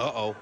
Uh-oh.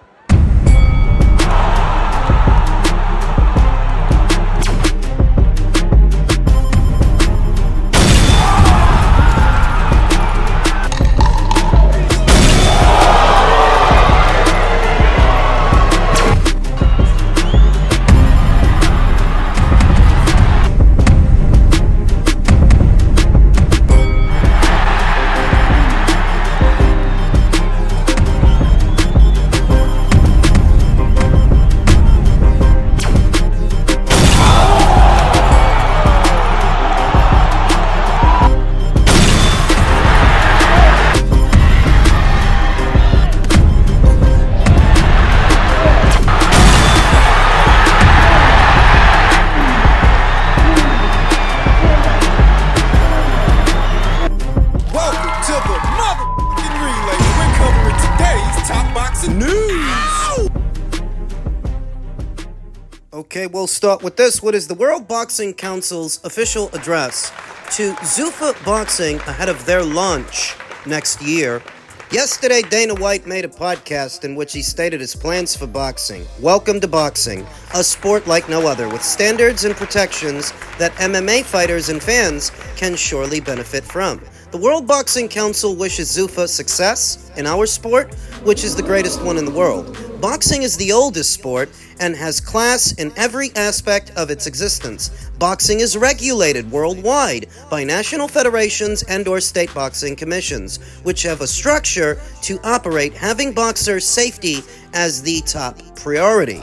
Okay, we'll start with this. What is the World Boxing Council's official address to Zuffa Boxing ahead of their launch next year? Yesterday, Dana White made a podcast in which he stated his plans for boxing. Welcome to boxing, a sport like no other, with standards and protections that MMA fighters and fans can surely benefit from. The World Boxing Council wishes Zuffa success in our sport, which is the greatest one in the world. Boxing is the oldest sport and has class in every aspect of its existence. Boxing is regulated worldwide by national federations and/or state boxing commissions, which have a structure to operate, having boxers' safety as the top priority.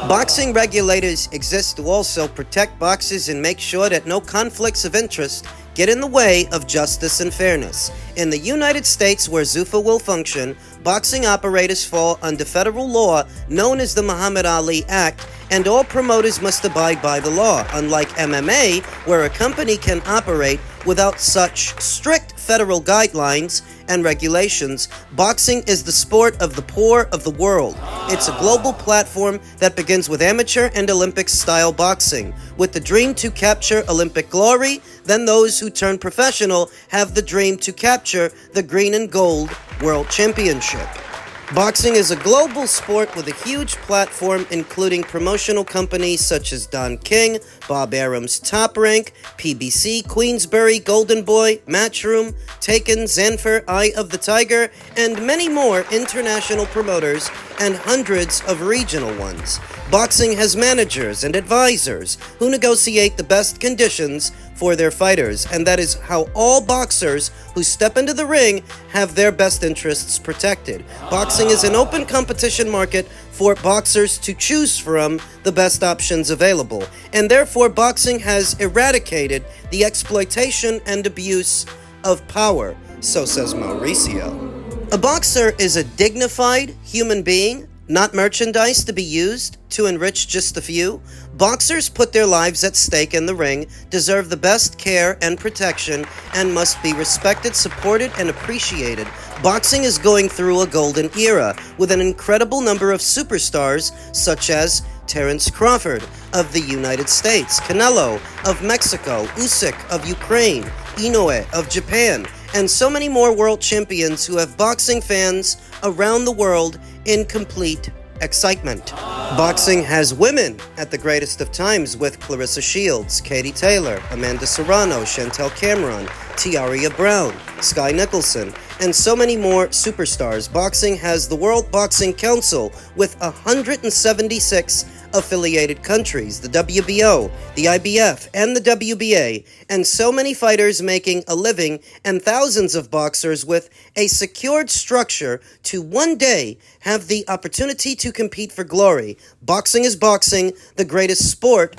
Boxing regulators exist to also protect boxers and make sure that no conflicts of interest get in the way of justice and fairness. In the United States, where Zuffa will function, boxing operators fall under federal law known as the Muhammad Ali Act, and all promoters must abide by the law, unlike MMA, where a company can operate without such strict federal guidelines and regulations. Boxing is the sport of the poor of the world. It's a global platform that begins with amateur and Olympic-style boxing, with the dream to capture Olympic glory. Then those who turn professional have the dream to capture the green and gold world championship. Boxing is a global sport with a huge platform, including promotional companies such as Don King, Bob Arum's Top Rank, PBC, Queensberry, Golden Boy, Matchroom, Taken, Zanfer, Eye of the Tiger, and many more international promoters and hundreds of regional ones. Boxing has managers and advisors who negotiate the best conditions for their fighters, and that is how all boxers who step into the ring have their best interests protected. Boxing is an open competition market for boxers to choose from the best options available, and therefore boxing has eradicated the exploitation and abuse of power, so says Mauricio. A boxer is a dignified human being, not merchandise to be used to enrich just a few. Boxers put their lives at stake in the ring, deserve the best care and protection, and must be respected, supported, and appreciated. Boxing is going through a golden era, with an incredible number of superstars such as Terence Crawford of the United States, Canelo of Mexico, Usyk of Ukraine, Inoue of Japan, and so many more world champions who have boxing fans around the world in complete excitement. Boxing has women at the greatest of times, with Clarissa Shields, Katie Taylor, Amanda Serrano, Chantel Cameron, Tiaria Brown, Sky Nicholson, and so many more superstars. Boxing has the World Boxing Council with 176 affiliated countries, the WBO, the IBF, and the WBA, and so many fighters making a living, and thousands of boxers with a secured structure to one day have the opportunity to compete for glory. Boxing is boxing, the greatest sport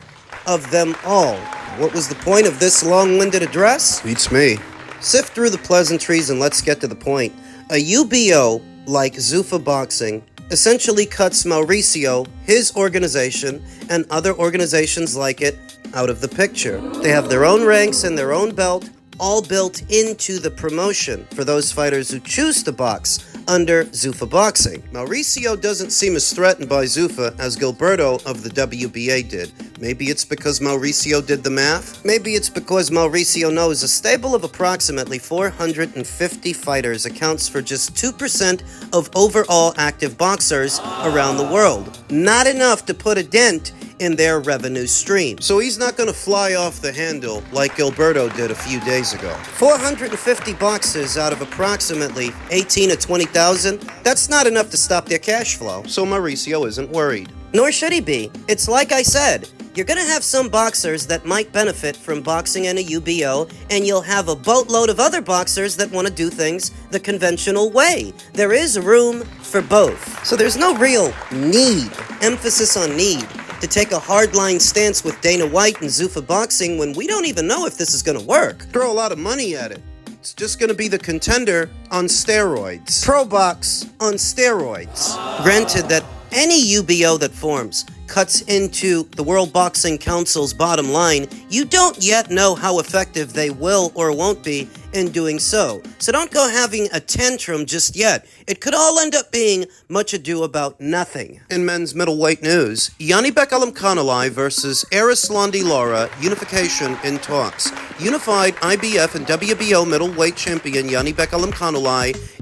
of them all. What was the point of this long-winded address? Beats me. Sift through the pleasantries and let's get to the point. A UBO, like Zuffa Boxing, essentially cuts Mauricio, his organization, and other organizations like it out of the picture. They have their own ranks and their own belt, all built into the promotion for those fighters who choose to box under Zuffa Boxing. Mauricio doesn't seem as threatened by Zuffa as Gilberto of the WBA did. Maybe it's because Mauricio did the math. Maybe it's because Mauricio knows a stable of approximately 450 fighters accounts for just 2% of overall active boxers around the world. Not enough to put a dent in their revenue stream. So he's not going to fly off the handle like Gilberto did a few days ago. 450 boxers out of approximately 18 to 20,000, that's not enough to stop their cash flow. So Mauricio isn't worried. Nor should he be. It's like I said, you're going to have some boxers that might benefit from boxing in a UBO, and you'll have a boatload of other boxers that want to do things the conventional way. There is room for both. So there's no real need, emphasis on need, to take a hardline stance with Dana White and Zuffa Boxing when we don't even know if this is going to work. Throw a lot of money at it. It's just going to be the Contender on steroids. Pro Box on steroids. Granted that any UBO that forms cuts into the World Boxing Council's bottom line, you don't yet know how effective they will or won't be in doing so. So don't go having a tantrum just yet. It could all end up being much ado about nothing. In men's middleweight news, Janibek versus Lara, unification in talks. Unified IBF and WBO middleweight champion Janibek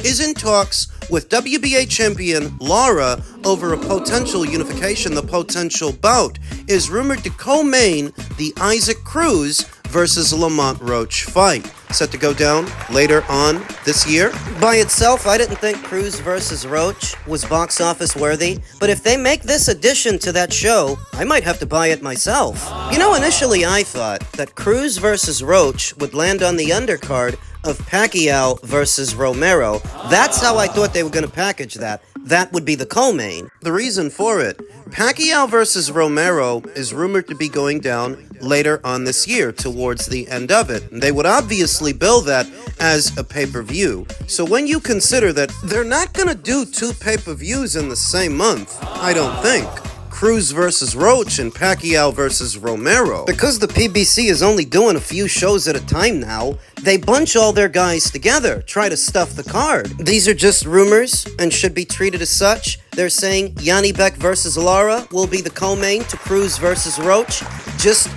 is in talks with WBA champion Lara over a potential unification. The potential bout is rumored to co-main the Isaac Cruz versus Lamont Roach fight, set to go down later on this year. By itself, I didn't think Cruz versus Roach was box office worthy, but if they make this addition to that show, I might have to buy it myself. You know, initially I thought that Cruz versus Roach would land on the undercard of Pacquiao versus Romero. That's how I thought they were going to package that. That would be the co-main. The reason for it, Pacquiao versus Romero is rumored to be going down later on this year, towards the end of it. And they would obviously bill that as a pay-per-view. So when you consider that they're not going to do two pay-per-views in the same month, I don't think. Cruz versus Roach and Pacquiao versus Romero. Because the PBC is only doing a few shows at a time now, they bunch all their guys together, try to stuff the card. These are just rumors and should be treated as such. They're saying Janibek versus Lara will be the co-main to Cruz versus Roach, just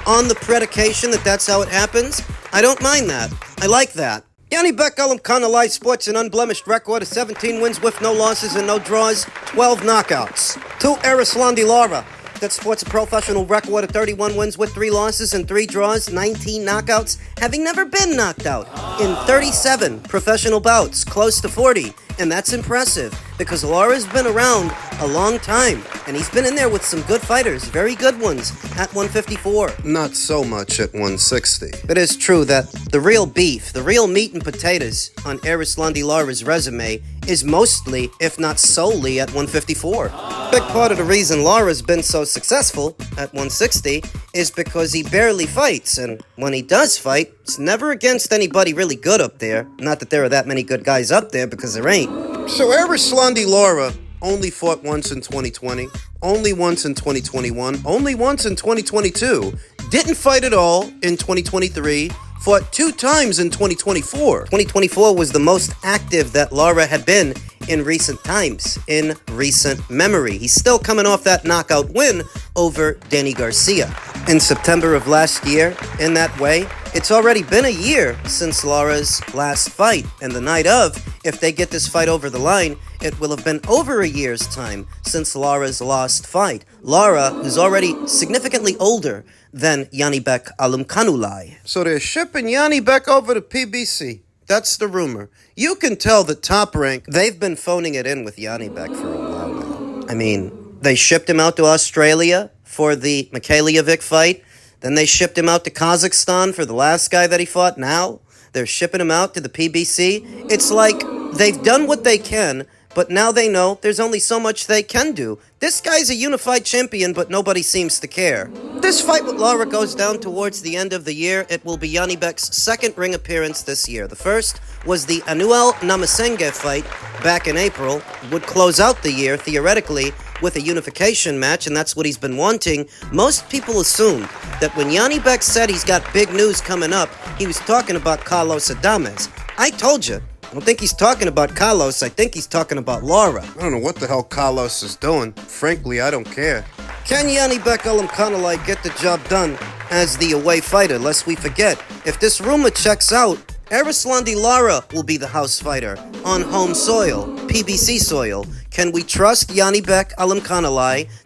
on the predication that that's how it happens. I don't mind that. I like that. Janibek Alimkhanalai sports an unblemished record of 17 wins with no losses and no draws, 12 knockouts. To Arislandi Lara, that sports a professional record of 31 wins with 3 losses and 3 draws, 19 knockouts, having never been knocked out in 37 professional bouts, close to 40. And that's impressive, because Lara's been around a long time, and he's been in there with some good fighters, very good ones, at 154. Not so much at 160. It is true that the real beef, the real meat and potatoes on Arislandi Lara's resume is mostly, if not solely, at 154. Big part of the reason Lara's been so successful at 160 is because he barely fights, and when he does fight, it's never against anybody really good up there. Not that there are that many good guys up there, because there ain't. So Arislandi Lara only fought once in 2020, only once in 2021, only once in 2022, didn't fight at all in 2023, fought 2 times in 2024. 2024 was the most active that Lara had been in recent times, in recent memory. He's still coming off that knockout win over Danny Garcia in September of last year. In that way, it's already been a year since Lara's last fight, and the night of, if they get this fight over the line, it will have been over a year's time since Lara's last fight. Lara, who's already significantly older than Janibek Alimkhanalai. So they're shipping Janibek over to PBC. That's the rumor. You can tell that Top Rank, they've been phoning it in with Janibek for a while now. I mean, they shipped him out to Australia for the Mikhailiovic fight. Then they shipped him out to Kazakhstan for the last guy that he fought. Now they're shipping him out to the PBC. It's like they've done what they can, but now they know there's only so much they can do. This guy's a unified champion, but nobody seems to care. This fight with Lara goes down towards the end of the year. It will be Janibek's second ring appearance this year. The first was the Anuel Namasenge fight back in April. Would close out the year, theoretically, with a unification match, and that's what he's been wanting. Most people assumed that when Janibek said he's got big news coming up, he was talking about Carlos Adames. I told you, I don't think he's talking about Carlos, I think he's talking about Lara. I don't know what the hell Carlos is doing. Frankly, I don't care. Can Janibek get the job done as the away fighter? Lest we forget, if this rumor checks out, Lara will be the house fighter on home soil, PBC soil. Can we trust Janibek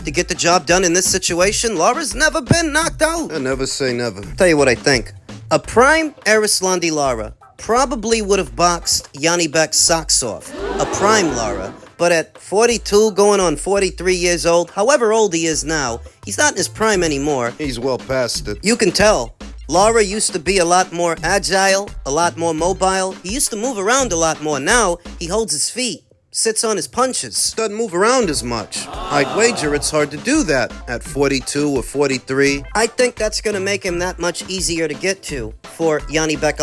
to get the job done in this situation? Lara's never been knocked out. I never say never. Tell you what I think. A prime Lara probably would have boxed Janibek's socks off. A prime Lara. But at 42, going on 43 years old, however old he is now, he's not in his prime anymore. He's well past it. You can tell. Lara used to be a lot more agile, a lot more mobile. He used to move around a lot more. Now, he holds his feet, sits on his punches. Doesn't move around as much. I'd wager it's hard to do that at 42 or 43. I think that's going to make him that much easier to get to for Janibek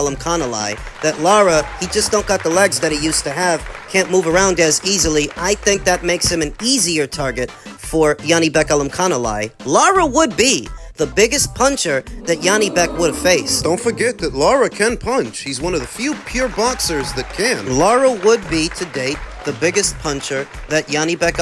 That Lara, he just don't got the legs that he used to have. Can't move around as easily. I think that makes him an easier target for Janibek Lara would be the biggest puncher that Janibek would have faced. Don't forget that Lara can punch. He's one of the few pure boxers that can. Lara would be, to date, the biggest puncher that Janibek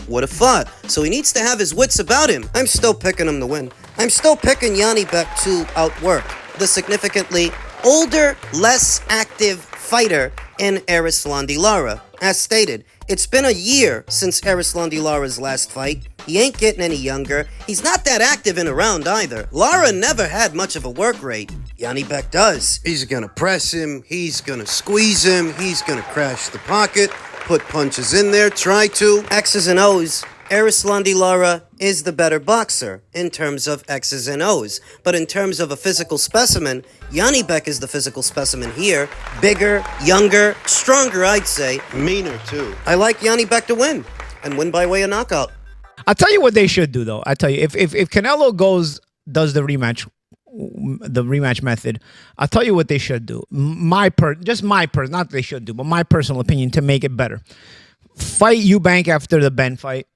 would have fought. So he needs to have his wits about him. I'm still picking him to win. I'm still picking Janibek to outwork the significantly older, less active fighter in Lara. As stated, it's been a year since Lara's last fight. He ain't getting any younger. He's not that active in a round either. Lara never had much of a work rate. Janibek does. He's gonna press him, he's gonna squeeze him, he's gonna crash the pocket, put punches in there, try to. X's and O's. Lara is the better boxer in terms of X's and O's. But in terms of a physical specimen, Janibek is the physical specimen here. Bigger, younger, stronger, I'd say. Meaner, too. I like Janibek to win, and win by way of knockout. I'll tell you what they should do, though. I tell you, if Canelo does the rematch method, I'll tell you what they should do. Not they should do, but my personal opinion to make it better. Fight Eubank after the Ben fight.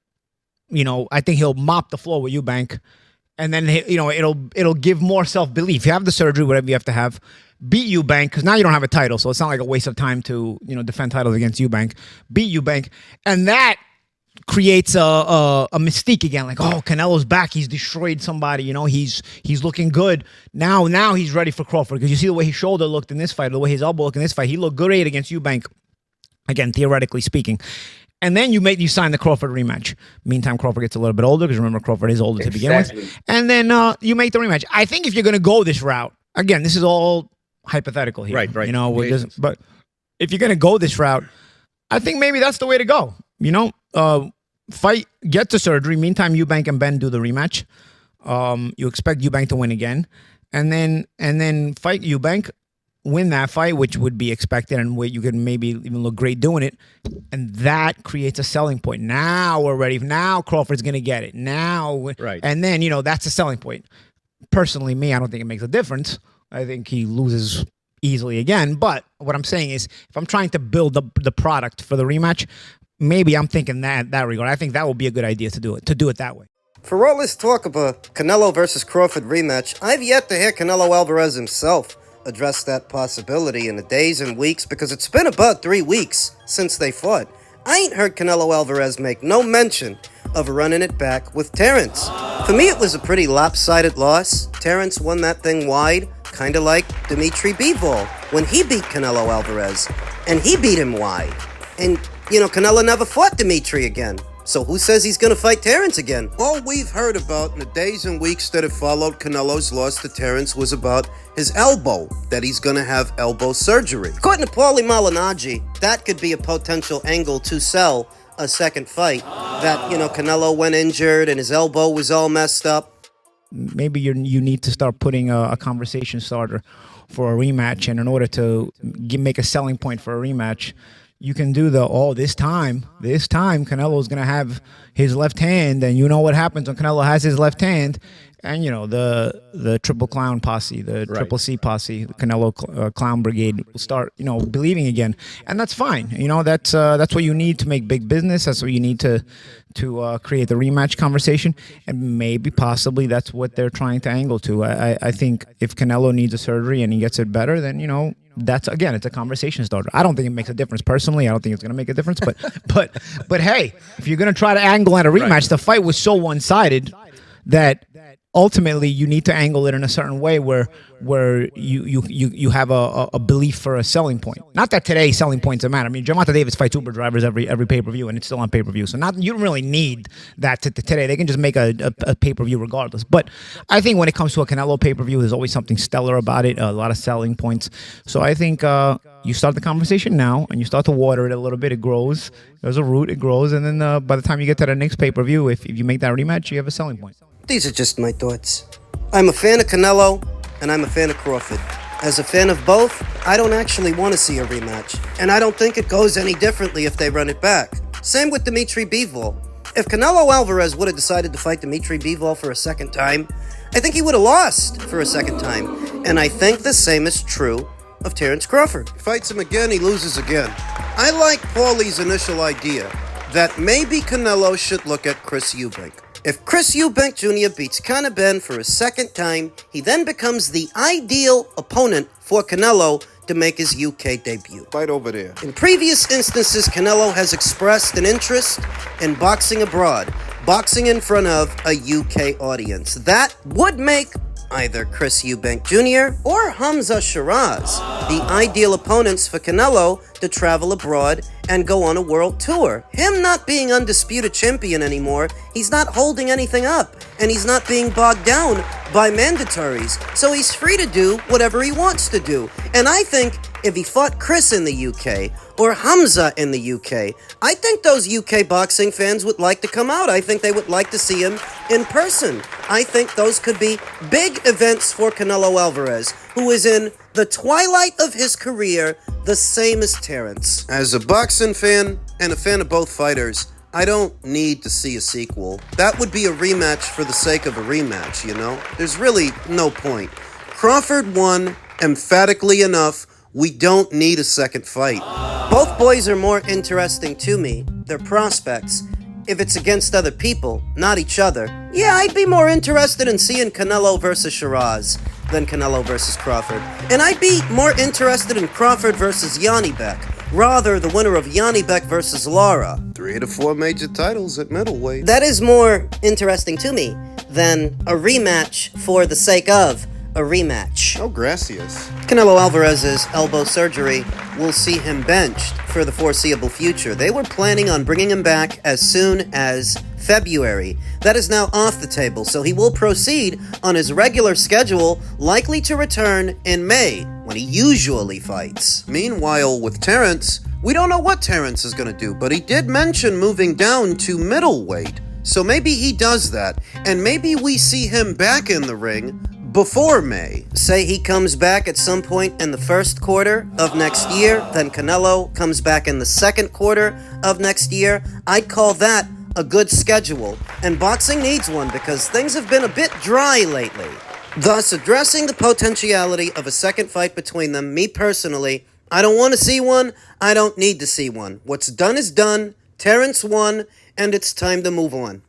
I think he'll mop the floor with Eubank, and then it'll give more self-belief. You have the surgery, whatever you have to have. Beat Eubank, because now you don't have a title, so it's not like a waste of time to defend titles against Eubank. Beat Eubank, and that creates a mystique again. Like, oh, Canelo's back. He's destroyed somebody. He's looking good. Now he's ready for Crawford, because you see the way his shoulder looked in this fight, the way his elbow looked in this fight. He looked great against Eubank, again, theoretically speaking. And then you sign the Crawford rematch. Meantime, Crawford gets a little bit older, because remember, Crawford is older to begin with. And then you make the rematch. I think if you're going to go this route, again, this is all hypothetical here. Right. But if you're going to go this route, I think maybe that's the way to go. Fight, get the surgery. Meantime, Eubank and Ben do the rematch. You expect Eubank to win again. And then fight Eubank, win that fight, which would be expected, and where you could maybe even look great doing it, and that creates a selling point. Now we're ready. Now Crawford's going to get it. Right. And then, that's a selling point. Personally, I don't think it makes a difference. I think he loses easily again. But what I'm saying is, if I'm trying to build the product for the rematch, maybe I'm thinking that regard. I think that would be a good idea to do it that way. For all this talk of a Canelo versus Crawford rematch, I've yet to hear Canelo Alvarez himself address that possibility in the days and weeks, because it's been about 3 weeks since they fought. I ain't heard Canelo Alvarez make no mention of running it back with Terrence. For me, it was a pretty lopsided loss. Terrence won that thing wide, kind of like Dimitri Bivol when he beat Canelo Alvarez, and he beat him wide. And, Canelo never fought Dimitri again. So who says he's going to fight Terrence again? All we've heard about in the days and weeks that have followed Canelo's loss to Terrence was about his elbow, that he's going to have elbow surgery. According to Malignaggi, that could be a potential angle to sell a second fight. That, Canelo went injured and his elbow was all messed up. Maybe you need to start putting a conversation starter for a rematch, and in order to make a selling point for a rematch, you can do this time Canelo's going to have his left hand, and you know what happens when Canelo has his left hand, and the Triple Clown posse, the Triple C posse, the Canelo Clown Brigade will start believing again, and that's fine. That's what you need to make big business. That's what you need to create the rematch conversation, and maybe possibly that's what they're trying to angle to. I think if Canelo needs a surgery and he gets it better, then that's, again, it's a conversation starter. I don't think it makes a difference personally. I don't think it's going to make a difference. But hey, if you're going to try to angle at a rematch, the fight was so one-sided that ultimately you need to angle it in a certain way where you have a belief for a selling point. Not that today selling points don't matter. I mean, Gervonta Davis fights Uber drivers every pay-per-view, and it's still on pay-per-view. So you don't really need that today. They can just make a pay-per-view regardless. But I think when it comes to a Canelo pay-per-view, there's always something stellar about it, a lot of selling points. So I think you start the conversation now, and you start to water it a little bit. It grows. There's a root. It grows. And then by the time you get to the next pay-per-view, if you make that rematch, you have a selling point. These are just my thoughts. I'm a fan of Canelo, and I'm a fan of Crawford. As a fan of both, I don't actually want to see a rematch, and I don't think it goes any differently if they run it back. Same with Dimitri Bivol. If Canelo Alvarez would have decided to fight Dimitri Bivol for a second time, I think he would have lost for a second time. And I think the same is true of Terence Crawford. Fights him again, he loses again. I like Paulie's initial idea that maybe Canelo should look at Chris Eubank. If Chris Eubank Jr. beats Conor Benn for a second time, he then becomes the ideal opponent for Canelo to make his UK debut. Fight over there. In previous instances, Canelo has expressed an interest in boxing abroad, boxing in front of a UK audience. That would make either Chris Eubank Jr. or Hamza Shiraz the ideal opponents for Canelo to travel abroad and go on a world tour. Him not being undisputed champion anymore, he's not holding anything up, and he's not being bogged down by mandatories, so he's free to do whatever he wants to do. And I think if he fought Chris in the UK or Hamza in the UK, I think those UK boxing fans would like to come out. I think they would like to see him in person. I think those could be big events for Canelo Alvarez, who is in the twilight of his career, the same as Terence. As a boxing fan and a fan of both fighters, I don't need to see a sequel. That would be a rematch for the sake of a rematch, you know? There's really no point. Crawford won emphatically enough. We don't need a second fight. Both boys are more interesting to me, their prospects. If it's against other people, not each other, yeah, I'd be more interested in seeing Canelo versus Shiraz than Canelo versus Crawford. And I'd be more interested in Crawford versus Janibek, rather the winner of Janibek versus Lara. 3 of the 4 major titles at middleweight. That is more interesting to me than a rematch for the sake of a rematch. Oh, gracias. Canelo Alvarez's elbow surgery will see him benched for the foreseeable future. They were planning on bringing him back as soon as February. That is now off the table, so he will proceed on his regular schedule, likely to return in May, when he usually fights. Meanwhile, with Terence, we don't know what Terence is going to do, but he did mention moving down to middleweight. So maybe he does that, and maybe we see him back in the ring before May. Say he comes back at some point in the first quarter of next year, then Canelo comes back in the second quarter of next year. I'd call that a good schedule. And boxing needs one because things have been a bit dry lately. Thus, addressing the potentiality of a second fight between them, me personally, I don't want to see one. I don't need to see one. What's done is done. Terence won, and it's time to move on.